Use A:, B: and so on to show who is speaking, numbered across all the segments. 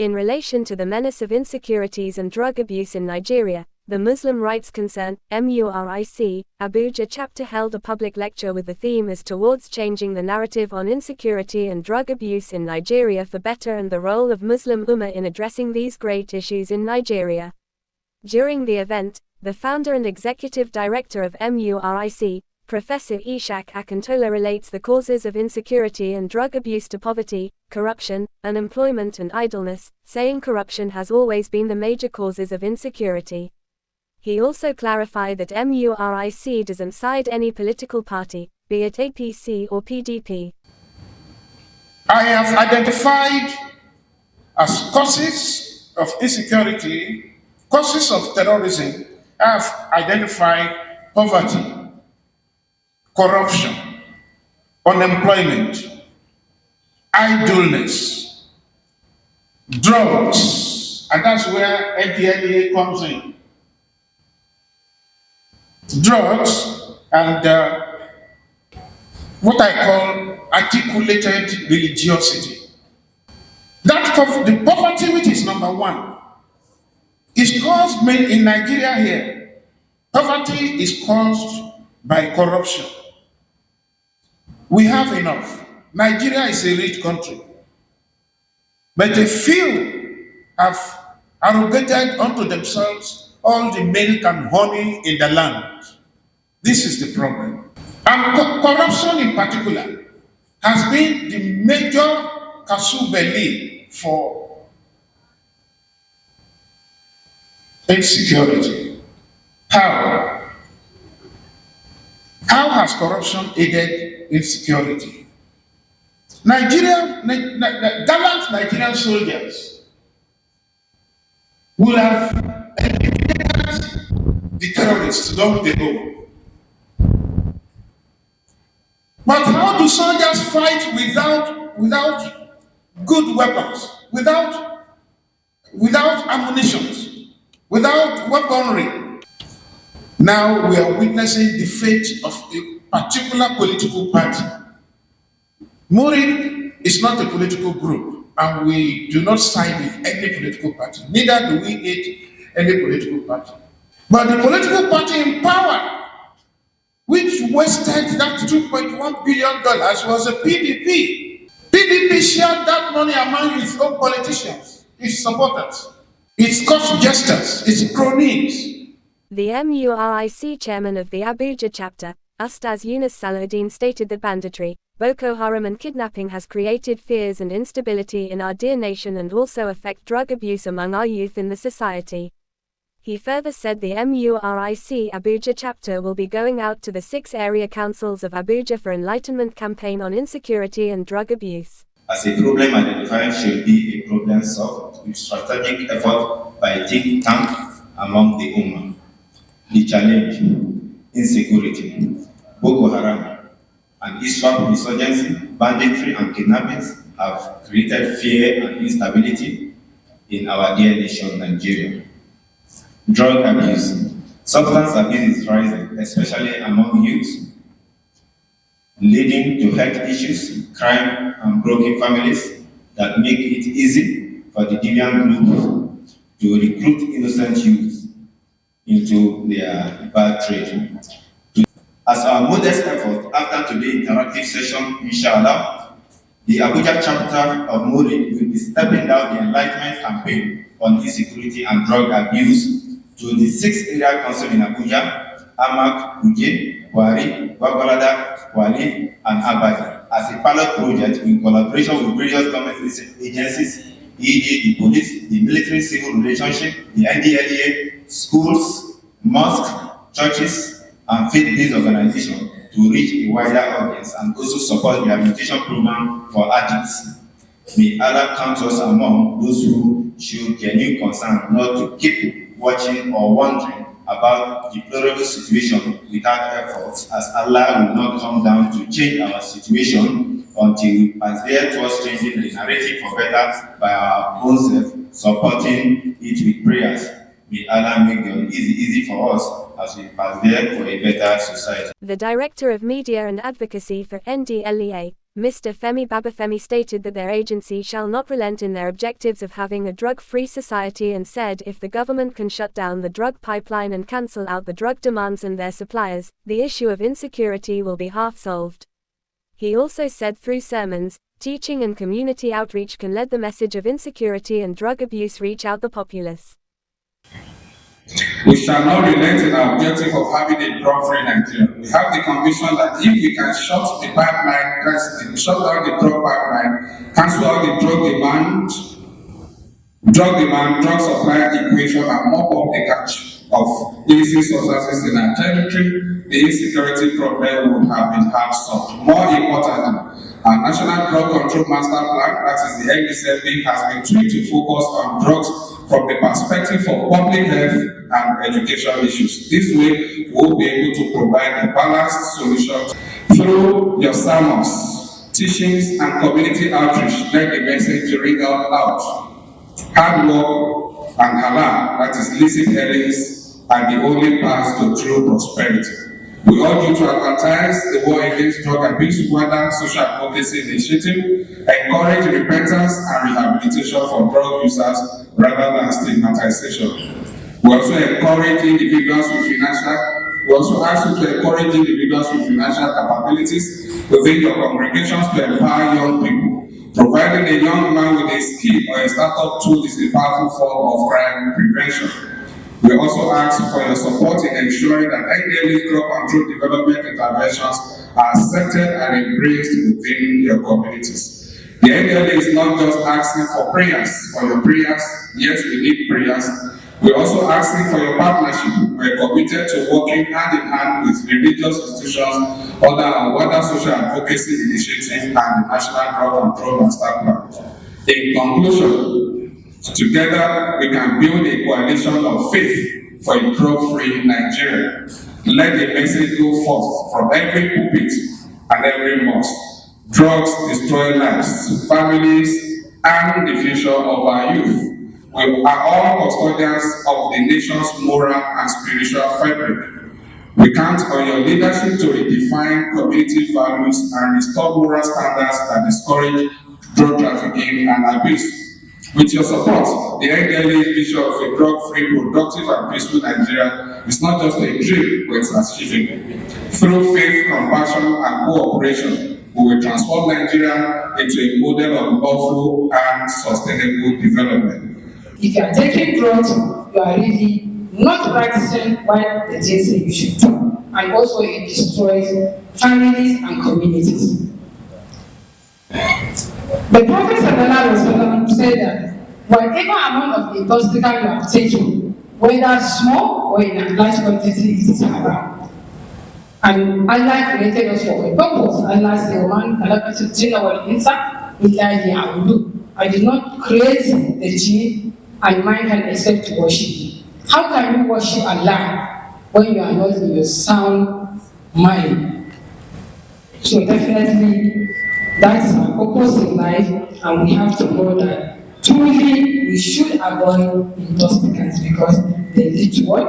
A: In relation to the menace of insecurities and drug abuse in Nigeria, the Muslim Rights Concern, MURIC, Abuja chapter held a public lecture with the theme as towards changing the narrative on insecurity and drug abuse in Nigeria for better and the role of Muslim Ummah in addressing these great issues in Nigeria. During the event, the founder and executive director of MURIC, Professor Ishaq Akintola relates the causes of insecurity and drug abuse to poverty, corruption, unemployment and idleness, saying corruption has always been the major causes of insecurity. He also clarified that MURIC doesn't side any political party, be it APC or PDP.
B: I have identified as causes of insecurity, causes of terrorism. I have identified poverty, corruption, unemployment, idleness, drugs, and that's where NDLEA comes in. Drugs and what I call articulated religiosity. The poverty, which is number one, is caused mainly in Nigeria here. Poverty is caused by corruption. We have enough. Nigeria is a rich country. But a few have arrogated unto themselves all the milk and honey in the land. This is the problem. And corruption in particular has been the major casus belli for insecurity. How? How has corruption aided insecurity? Gallant Nigerian soldiers will have eliminated the terrorists long ago. But how do soldiers fight without good weapons, without ammunition, without weaponry? Now we are witnessing the fate of a particular political party. Muric is not a political group, and we do not side with any political party. Neither do we hate any political party. But the political party in power, which wasted that $2.1 billion, was a PDP. PDP shared that money among its own politicians, its supporters, its cost jesters, its cronies.
A: The MURIC chairman of the Abuja chapter, Ustaz Yunus Salahuddin, stated that banditry, Boko Haram and kidnapping has created fears and instability in our dear nation and also affect drug abuse among our youth in the society. He further said the MURIC Abuja chapter will be going out to the 6 area councils of Abuja for enlightenment campaign on insecurity and drug abuse.
C: As a problem identified should be a problem solved with strategic effort by a think tank among the Ummah. The challenge, insecurity, Boko Haram, and Islam insurgency, banditry and kidnappings have created fear and instability in our dear nation, Nigeria. Drug abuse. Substance abuse is rising, especially among youth, leading to health issues, crime, and broken families that make it easy for the deviant group to recruit innocent youth into their bad trade. As our modest effort after today's interactive session, inshallah, the Abuja chapter of Muric will be stepping down the enlightenment campaign on insecurity and drug abuse to the 6 area councils in Abuja, Amak, Uje, Wari, Wagwalada, Wali, and Abadi, as a pilot project in collaboration with various government agencies, e.g. the police, the military-civil relationship, the NDLEA, schools, mosques, churches, and faith-based organizations to reach a wider audience and also support the rehabilitation program for addicts. May Allah count us among those who show genuine concern not to keep watching or wondering about the deplorable situation without efforts, as Allah will not come down to change our situation until we persevere towards changing the narrative for better by our own self, supporting it with prayers. May Allah make it easy for us as we persevere for a better society.
A: The Director of Media and Advocacy for NDLEA, Mr. Femi Babafemi stated that their agency shall not relent in their objectives of having a drug-free society and said if the government can shut down the drug pipeline and cancel out the drug demands and their suppliers, the issue of insecurity will be half solved. He also said through sermons, teaching and community outreach can let the message of insecurity and drug abuse reach out the populace.
D: We shall not relent in our objective of having a drug-free Nigeria. We have the conviction that if we can shut the pipeline, shut down the drug pipeline, cancel out the drug supply equation, and mop up the catch of illicit substances in our territory, the insecurity problem would have been half solved. More importantly, our National Drug Control Master Plan, that is the NDCP, has been tweaked to focus on drugs from the perspective of public health and education issues. This way, we'll be able to provide a balanced solution through your sermons, teachings, and community outreach. Let the message ring out. Hard work and halal, that is illicit earnings, are the only path to true prosperity. We urge you to advertise the war against drug abuse, whether social advocacy initiative, encourage repentance and rehabilitation for drug users rather than stigmatization. We also ask you to encourage individuals with financial capabilities within your congregations to empower young people. Providing a young man with a skill or a startup tool is a powerful form of crime prevention. We also ask for your support in ensuring that NDLEA's drug control development interventions are accepted and embraced within your communities. The NDLEA is not just asking for your prayers. Yes, we need prayers. We're also asking for your partnership. We're committed to working hand in hand with religious institutions, other social advocacy initiatives, and the National Drug Control Master Plan. In conclusion, together we can build a coalition of faith for a drug-free Nigeria. Let the message go forth from every pulpit and every mosque. Drugs destroy lives, families, and the future of our youth. We are all custodians of the nation's moral and spiritual fabric. We count on your leadership to redefine community values and restore moral standards that discourage drug trafficking and abuse. With your support, the NDLEA's vision of a drug-free, productive, and peaceful Nigeria is not just a dream, but it's achievable. Through faith, compassion, and cooperation, we will transform Nigeria into a model of lawful and sustainable development.
E: If you are taking drugs, you are really not practicing what the things that you should do. And also it destroys families and communities. The Prophet ﷺ said that whatever amount of intoxicant you have taken, whether small or in a large quantity, it is haram. And Allah created us for a purpose. Allah said, "Man khalaqatul jinna wal insa illa liya'budun." I did not create the jinn and mankind except to worship Him. How can you worship Allah when you are not in your sound mind? So definitely, that is our purpose in life, and we have to know that truly we should avoid intoxicants because they lead to what?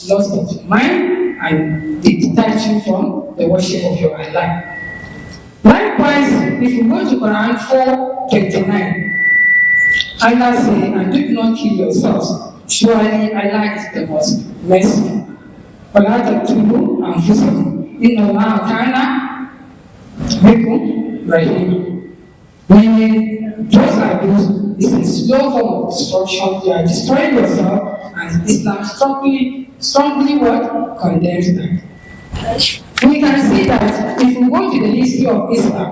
E: Loss of mind, and they detach you from the worship of your Allah. Likewise, if you go to Quran 4:29, Allah says, "And do not kill yourselves. Surely Allah is the most merciful. وَلَا تَقْتُلُوا أَنفُسَكُمْ إِنَّ اللَّهَ كَانَ بِكُمْ رَحِيمًا." Meaning, drug abuse is a slow form of destruction. You are destroying yourself, and Islam strongly what? Condemns that. We can see that if we go to the history of Islam,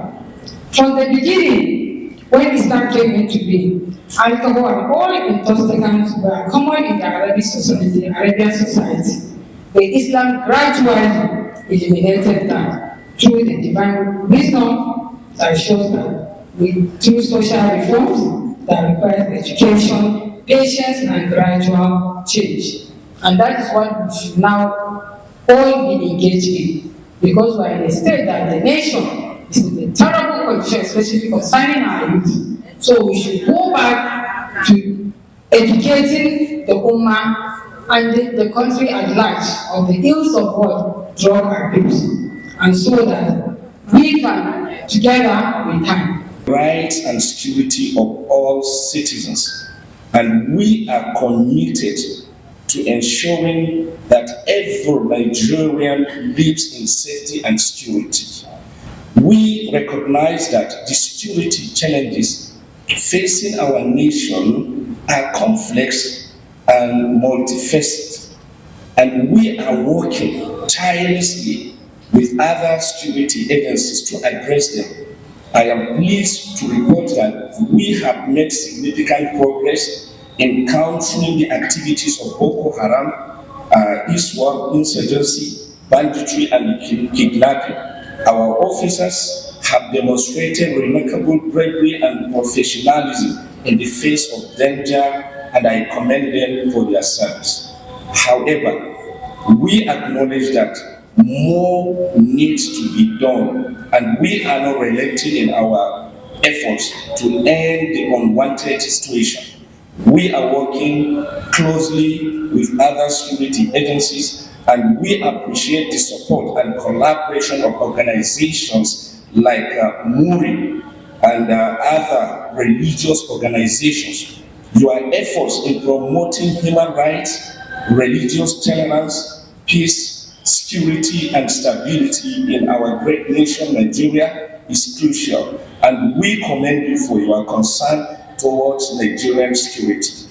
E: from the beginning, when Islam came into being, alcohol and all intoxicants were common in the Arabian society. But Islam gradually eliminated that through the divine wisdom that shows that through social reforms that require education, patience, and gradual change. And that is what we should now all be engaged in, because we are in a state that the nation is in a terrible condition, especially concerning our youth. So we should go back to educating the Ummah and the country at large on the ills of what? Drug abuse. And so that we can together with time.
B: Rights and security of all citizens, and we are committed to ensuring that every Nigerian lives in safety and security. We recognize that the security challenges facing our nation are complex and multifaceted, and we are working tirelessly with other security agencies to address them. I am pleased to report that we have made significant progress in countering the activities of Boko Haram, ISWAP, insurgency, banditry, and kidnapping. Our officers have demonstrated remarkable bravery and professionalism in the face of danger, and I commend them for their service. However, we acknowledge that more needs to be done, and we are not relenting in our efforts to end the unwanted situation. We are working closely with other security agencies, and we appreciate the support and collaboration of organizations like Muric and other religious organizations. Your efforts in promoting human rights, religious tolerance, peace, security, and stability in our great nation, Nigeria, is crucial, and we commend you for your concern towards Nigerian security.